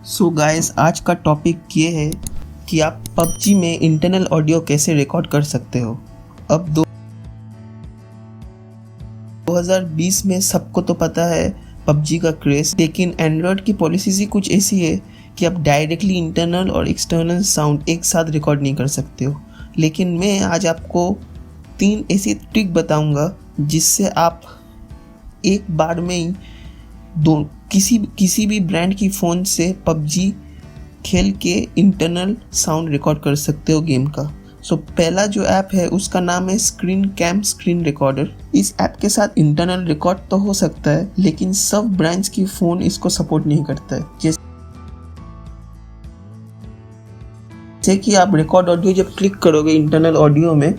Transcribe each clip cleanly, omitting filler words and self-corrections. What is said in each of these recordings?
So guys, आज का topic ये है कि आप पबजी में इंटरनल ऑडियो कैसे रिकॉर्ड कर सकते हो। अब 2020 में सबको तो पता है पबजी का क्रेज़, लेकिन एंड्रॉयड की पॉलिसीज़ ही कुछ ऐसी है कि आप डायरेक्टली इंटरनल और एक्सटर्नल साउंड एक साथ रिकॉर्ड नहीं कर सकते हो। लेकिन मैं आज आपको 3 ऐसी ट्रिक बताऊंगा जिससे आप एक बार में ही किसी भी ब्रांड की फ़ोन से पबजी खेल के इंटरनल साउंड रिकॉर्ड कर सकते हो गेम का। सो पहला जो ऐप है उसका नाम है स्क्रीन कैम स्क्रीन रिकॉर्डर। इस ऐप के साथ इंटरनल रिकॉर्ड तो हो सकता है, लेकिन सब ब्रांड्स की फ़ोन इसको सपोर्ट नहीं करता है। जैसे कि आप रिकॉर्ड ऑडियो जब क्लिक करोगे इंटरनल ऑडियो में,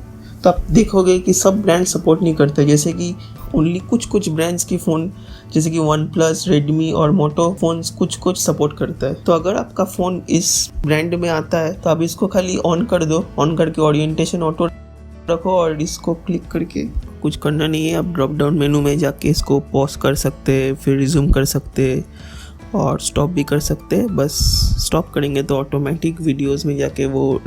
तो आप देखोगे कि सब ब्रांड सपोर्ट नहीं करते। जैसे कि ओनली कुछ ब्रांड्स की फ़ोन जैसे कि वन प्लस, रेडमी और मोटो फोन्स कुछ सपोर्ट करता है। तो अगर आपका फ़ोन इस ब्रांड में आता है तो आप इसको खाली ऑन कर दो, ऑन करके ओरिएंटेशन ऑटो रखो और इसको क्लिक करके कुछ करना नहीं है। आप ड्रॉप डाउन मेनू में जाके इसको पॉज कर सकते हैं, फिर रिज्यूम कर सकते हैं और स्टॉप भी कर सकते हैं। बस स्टॉप करेंगे तो ऑटोमेटिक वीडियोस में जाके वो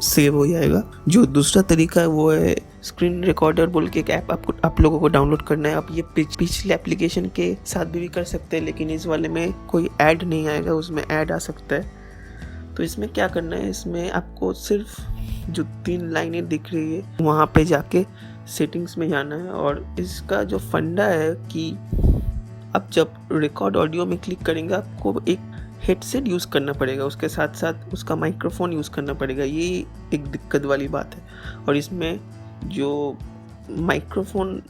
सेव हो जाएगा। जो दूसरा तरीका है वो है स्क्रीन रिकॉर्डर बोल के एक ऐप आप लोगों को डाउनलोड करना है। आप ये पिछले एप्लीकेशन के साथ भी कर सकते हैं, लेकिन इस वाले में कोई ऐड नहीं आएगा, उसमें ऐड आ सकता है। तो इसमें क्या करना है, इसमें आपको सिर्फ जो 3 लाइनें दिख रही है वहाँ पे जाके सेटिंग्स में जाना है। और इसका जो फंडा है कि आप जब रिकॉर्ड ऑडियो में क्लिक करेंगे आपको एक हेडसेट यूज़ करना पड़ेगा, उसके साथ साथ उसका माइक्रोफोन यूज़ करना पड़ेगा। ये एक दिक्कत वाली बात है। और इसमें जो माइक्रोफोन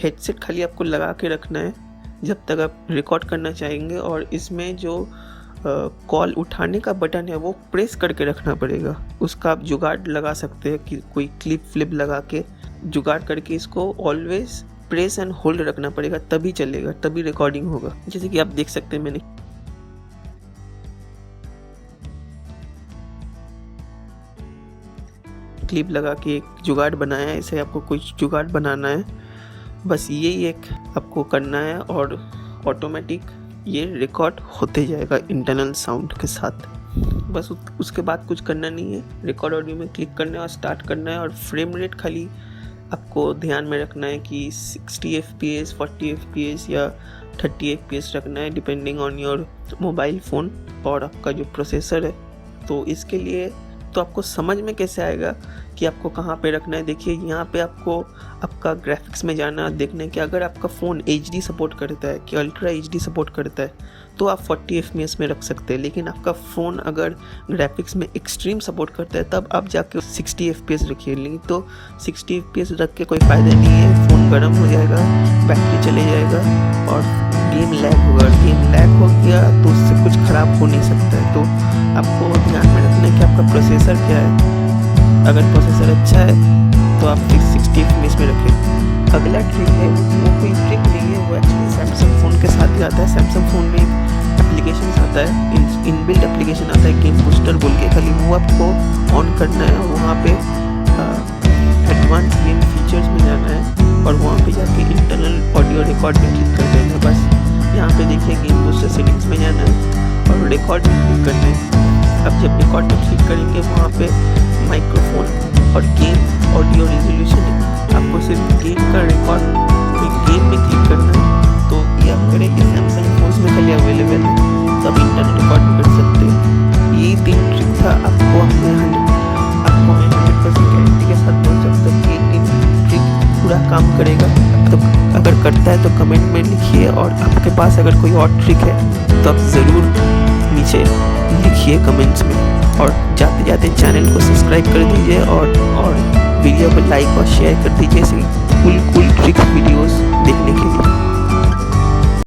हेडसेट खाली आपको लगा के रखना है जब तक आप रिकॉर्ड करना चाहेंगे, और इसमें जो कॉल उठाने का बटन है वो प्रेस करके रखना पड़ेगा। उसका आप जुगाड़ लगा सकते हैं कि कोई क्लिप फ्लिप लगा के जुगाड़ करके इसको ऑलवेज प्रेस एंड होल्ड रखना पड़ेगा, तभी चलेगा, तभी रिकॉर्डिंग होगा। जैसे कि आप देख सकते हैं मैंने क्लिप लगा के एक जुगाड़ बनाया है। ऐसे आपको कुछ जुगाड़ बनाना है, बस यही एक आपको करना है और ऑटोमेटिक ये रिकॉर्ड होते जाएगा इंटरनल साउंड के साथ। बस उसके बाद कुछ करना नहीं है, रिकॉर्ड ऑडियो में क्लिक करना है और स्टार्ट करना है। और फ्रेम रेट खाली आपको ध्यान में रखना है कि 60 FPS, 40 FPS या 30 FPS रखना है, depending on your mobile phone और आपका जो प्रोसेसर है। तो इसके लिए तो आपको समझ में कैसे आएगा कि आपको कहाँ पे रखना है। देखिए यहाँ पे आपको आपका ग्राफिक्स में जाना, देखना है कि अगर आपका फ़ोन HD सपोर्ट करता है कि अल्ट्रा HD सपोर्ट करता है तो आप 40 FPS में रख सकते हैं। लेकिन आपका फ़ोन अगर ग्राफिक्स में एक्सट्रीम सपोर्ट करता है तब आप जाके 60 FPS रखिए। नहीं तो 60 FPS रख के कोई फ़ायदा नहीं है, फ़ोन गर्म हो जाएगा, बैटरी चले जाएगा और गेम लैग होगा। गेम लैग हो गया तो उससे कुछ ख़राब हो नहीं सकता है। तो आपको ध्यान में रखना है कि आपका प्रोसेसर क्या है। अगर प्रोसेसर अच्छा है तो आप 60 FPS में रखें। अगला ट्रिक है वो कोई ट्रिक नहीं है, वो एक्चुअली सैमसंग फ़ोन के साथ ही आता है। सैमसंग फ़ोन में एप्लीकेशन आता है, इनबिल्ट एप्लीकेशन आता है गेम बूस्टर बोल के, खाली वो आपको ऑन करना है और वहाँ पे एडवांस गेम फीचर्स में जाना है और वहाँ पे जाके इंटरनल ऑडियो रिकॉर्ड में क्लिक कर देना है। बस यहाँ पे देखिए गेम बूस्टर सेटिंग्स में जाना है और रिकॉर्ड में क्लिक करना है। अब जब रिकॉर्ड में क्लिक करेंगे वहाँ पे माइक्रोफोन और गेम ऑडियो रेजोल्यूशन है, आपको सिर्फ गेम का रिकॉर्ड कोई गेम में क्लिक करना है। तो ये आप करेंगे सैमसंग फोन्स में खाली अवेलेबल है, तो आप इंटरनेट रिकॉर्ड भी कर सकते हैं। ये 3 ट्रिक था। आपको मैं 100% गारंटी के साथ बोल सकता हूँ कि 3 ट्रिक पूरा काम करेगा। तो अगर करता है तो कमेंट में लिखिए, और आपके पास अगर कोई और ट्रिक है तो आप ज़रूर नीचे लिखिए कमेंट्स में। और जाते जाते चैनल को सब्सक्राइब कर दीजिए और वीडियो को लाइक और शेयर कर दीजिए ऐसे कूल ट्रिक वीडियोस देखने के लिए।